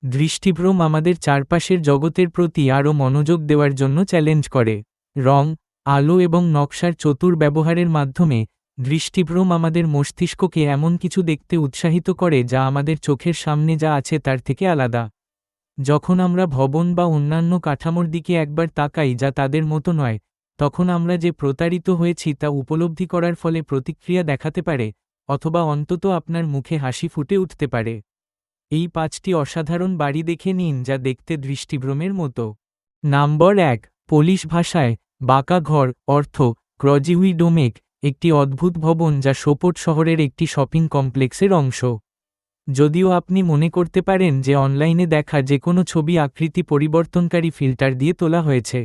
দৃষ্টিভ্রম আমাদের চারপাশের জগতের প্রতি আরও মনোযোগ দেওয়ার জন্য চ্যালেঞ্জ করে। রং, আলো এবং নকশার চতুর ব্যবহারের মাধ্যমে দৃষ্টিভ্রম আমাদের মস্তিষ্ককে এমন কিছু দেখতে উৎসাহিত করে যা আমাদের চোখের সামনে যা আছে তার থেকে আলাদা। যখন আমরা ভবন বা অন্যান্য কাঠামোর দিকে একবার তাকাই যা তাদের মতো নয়, তখন আমরা যে প্রতারিত হয়েছি তা উপলব্ধি করার ফলে প্রতিক্রিয়া দেখাতে পারে, অথবা অন্তত আপনার মুখে হাসি ফুটে উঠতে পারে। এই 5টি অসাধারণ বাড়ি দেখে নিন যা দেখতে দৃষ্টিভ্রমের মতো। নম্বর 1, পোলিশ ভাষায় বাঁকা ঘর, অর্থ ক্রজিউই ডোমেক, একটি অদ্ভুত ভবন যা সোপোট শহরের একটি শপিং কমপ্লেক্সের অংশ। যদিও আপনি মনে করতে পারেন যে অনলাইনে দেখা যে কোনো ছবি আকৃতি পরিবর্তনকারী ফিল্টার দিয়ে তোলা হয়েছে,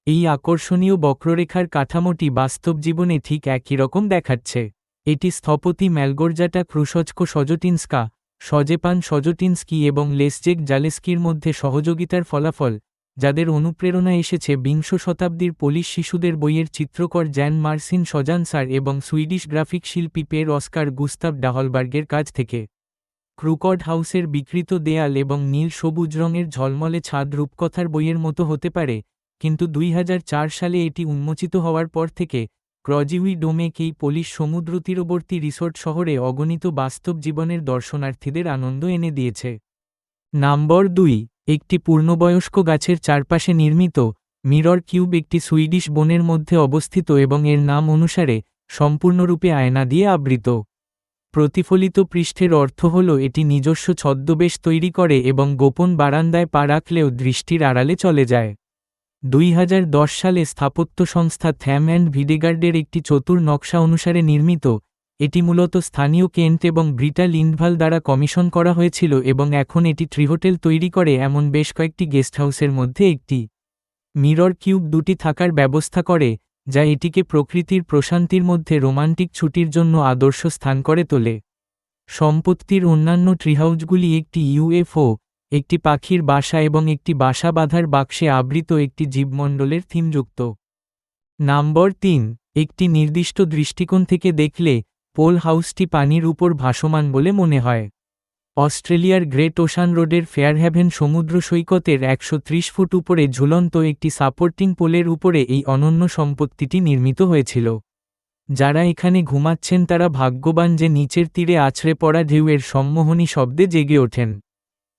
এই আকর্ষণীয় বক্ররেখার কাঠামোটি বাস্তব জীবনে ঠিক একই রকম দেখাচ্ছে। এটি স্থপতি ম্যালগোরজাটা ক্রুশচকো সজোটিনস্কা, সজেপান সজোটিনস্কি এবং লেসজেক জালেস্কির মধ্যে সহযোগিতার ফলাফল, যাদের অনুপ্রেরণা এসেছে বিংশ শতাব্দীর পোলিশ শিশুদের বইয়ের চিত্রকর জ্যান মার্সিন সজানসার এবং সুইডিশ গ্রাফিক শিল্পী পের অস্কার গুস্তাভ ডাহলবার্গের কাছ থেকে। ক্রুকড হাউসের বিকৃত দেয়াল এবং নীল সবুজ রঙের ঝলমলে ছাদ রূপকথার বইয়ের মতো হতে পারে, কিন্তু 2004 সালে এটি উন্মোচিত হওয়ার পর থেকে ক্রজিউই ডোমেক এই পোলিশ সমুদ্র তীরবর্তী রিসোর্ট শহরে অগণিত বাস্তব জীবনের দর্শনার্থীদের আনন্দ এনে দিয়েছে। নম্বর 2, একটি পূর্ণবয়স্ক গাছের চারপাশে নির্মিত মিরর কিউব একটি সুইডিশ বনের মধ্যে অবস্থিত এবং এর নাম অনুসারে সম্পূর্ণরূপে আয়না দিয়ে আবৃত। প্রতিফলিত পৃষ্ঠের অর্থ হল এটি নিজস্ব ছদ্মবেশ তৈরি করে এবং গোপন বারান্দায় পা রাখলেও দৃষ্টির আড়ালে চলে যায়। 2010 সালে স্থাপত্য সংস্থা থ্যাম অ্যান্ড ভিডেগার্ডের একটি চতুর নকশা অনুসারে নির্মিত, এটি মূলত স্থানীয় কেন্ট এবং ব্রিটা লিন্ডভাল দ্বারা কমিশন করা হয়েছিল এবং এখন এটি ট্রিহোটেল তৈরি করে এমন বেশ কয়েকটি গেস্টহাউসের মধ্যে একটি। মিরর কিউব 2টি থাকার ব্যবস্থা করে, যা এটিকে প্রকৃতির প্রশান্তির মধ্যে রোমান্টিক ছুটির জন্য আদর্শ স্থান করে তোলে। সম্পত্তির অন্যান্য ট্রিহাউসগুলি একটি ইউএফও, একটি পাখির বাসা এবং একটি বাসা বাঁধার বাক্সে আবৃত একটি জীবমণ্ডলের থিমযুক্ত। নম্বর 3, একটি নির্দিষ্ট দৃষ্টিকোণ থেকে দেখলে পোল হাউসটি পানির উপর ভাসমান বলে মনে হয়। অস্ট্রেলিয়ার গ্রেট ওশান রোডের ফেয়ারহ্যাভেন সমুদ্র সৈকতের 130 ফুট উপরে ঝুলন্ত একটি সাপোর্টিং পোলের উপরে এই অনন্য সম্পত্তিটি নির্মিত হয়েছিল। যারা এখানে ঘুমাচ্ছেন তারা ভাগ্যবান যে নিচের তীরে আছড়ে পড়া ঢেউয়ের সম্মোহনী শব্দে জেগে ওঠেন।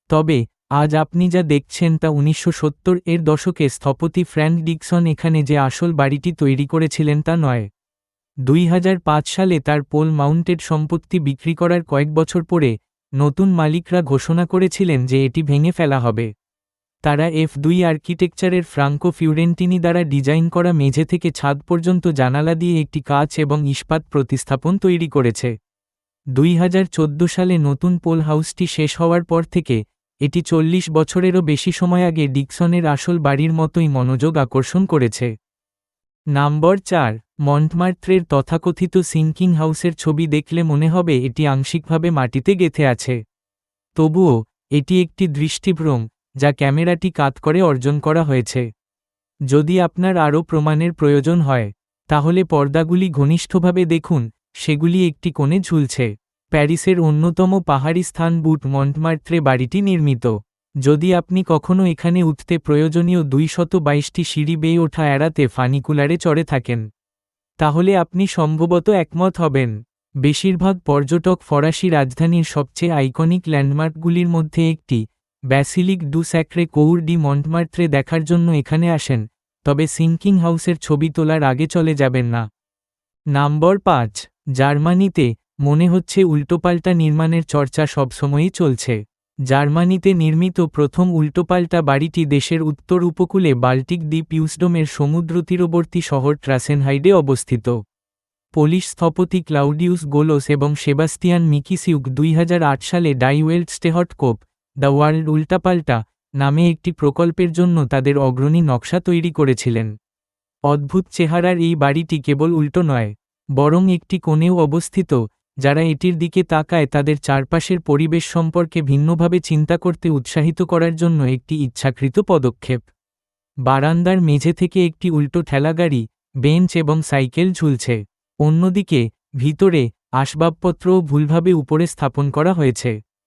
তবে আজ আপনি যা দেখছেন তা 1970-এর দশকে স্থপতি ফ্র্যাঙ্ক ডিকসন এখানে যে আসল বাড়িটি তৈরি করেছিলেন তা নয়। 2005 সালে তার পোল মাউন্টেড সম্পত্তি বিক্রি করার কয়েক বছর পরে নতুন মালিকরা ঘোষণা করেছিলেন যে এটি ভেঙে ফেলা হবে। তারা F2 আর্কিটেকচারের ফ্রাঙ্কো ফিউরেন্টিনি দ্বারা ডিজাইন করা মেঝে থেকে ছাদ পর্যন্ত জানালা দিয়ে একটি কাচ এবং ইস্পাত প্রতিস্থাপন তৈরি করেছে। 2014 সালে নতুন পোল হাউসটি শেষ হওয়ার পর থেকে এটি 40 বছরেরও বেশি সময় আগে ডিকসনের আসল বাড়ির মতোই মনোযোগ আকর্ষণ করেছে। নম্বর 4, মন্টমার্ত্রের তথাকথিত সিঙ্কিং হাউসের ছবি দেখলে মনে হবে এটি আংশিকভাবে মাটিতে গেঁথে আছে। তবুও এটি একটি দৃষ্টিভ্রম যা ক্যামেরাটি কাত করে অর্জন করা হয়েছে। যদি আপনার আরও প্রমাণের প্রয়োজন হয়, তাহলে পর্দাগুলি ঘনিষ্ঠভাবে দেখুন, সেগুলি একটি কোণে ঝুলছে। প্যারিসের অন্যতম পাহাড়ি স্থান বুট মন্টমার্ত্রে বাড়িটি নির্মিত। যদি আপনি কখনও এখানে উঠতে প্রয়োজনীয় 222টি সিঁড়ি বেয়ে ওঠা এড়াতে ফানিকুলারে চড়ে থাকেন, তাহলে আপনি সম্ভবত একমত হবেন। বেশিরভাগ পর্যটক ফরাসি রাজধানীর সবচেয়ে আইকনিক ল্যান্ডমার্কগুলির মধ্যে একটি ব্যাসিলিক ডু স্যাক্রে কৌর ডি মন্টমার্ত্রে দেখার জন্য এখানে আসেন, তবে সিঙ্কিং হাউসের ছবি তোলার আগে চলে যাবেন না। নম্বর 5, জার্মানিতে মনে হচ্ছে উল্টোপাল্টা নির্মাণের চর্চা সবসময়ই চলছে। জার্মানিতে নির্মিত প্রথম উল্টোপাল্টা বাড়িটি দেশের উত্তর উপকূলে বাল্টিক দ্বীপ ইউসডোমের সমুদ্র তীরবর্তী শহর ট্রাসেনহাইডে অবস্থিত। পোলিশ স্থপতি ক্লাউডিউস গোলোস এবং সেবাস্তিয়ান মিকিসিউক 2008 সালে ডাই ওয়েল্ট স্টেহটকোপ দ্য ওয়ার্ল্ড উল্টাপাল্টা নামে একটি প্রকল্পের জন্য তাদের অগ্রণী নকশা তৈরি করেছিলেন। অদ্ভুত চেহারার এই বাড়িটি কেবল উল্টো নয়, বরং একটি কোণেও অবস্থিত, যারা এটির দিকে তাকায় তাদের চারপাশের পরিবেশ সম্পর্কে ভিন্নভাবে চিন্তা করতে উৎসাহিত করার জন্য একটি ইচ্ছাকৃত পদক্ষেপ। বারান্দার মেঝে থেকে একটি উল্টো ঠেলাগাড়ি, বেঞ্চ এবং সাইকেল ঝুলছে। অন্যদিকে ভিতরে আসবাবপত্রও ভুলভাবে উপরে স্থাপন করা হয়েছে।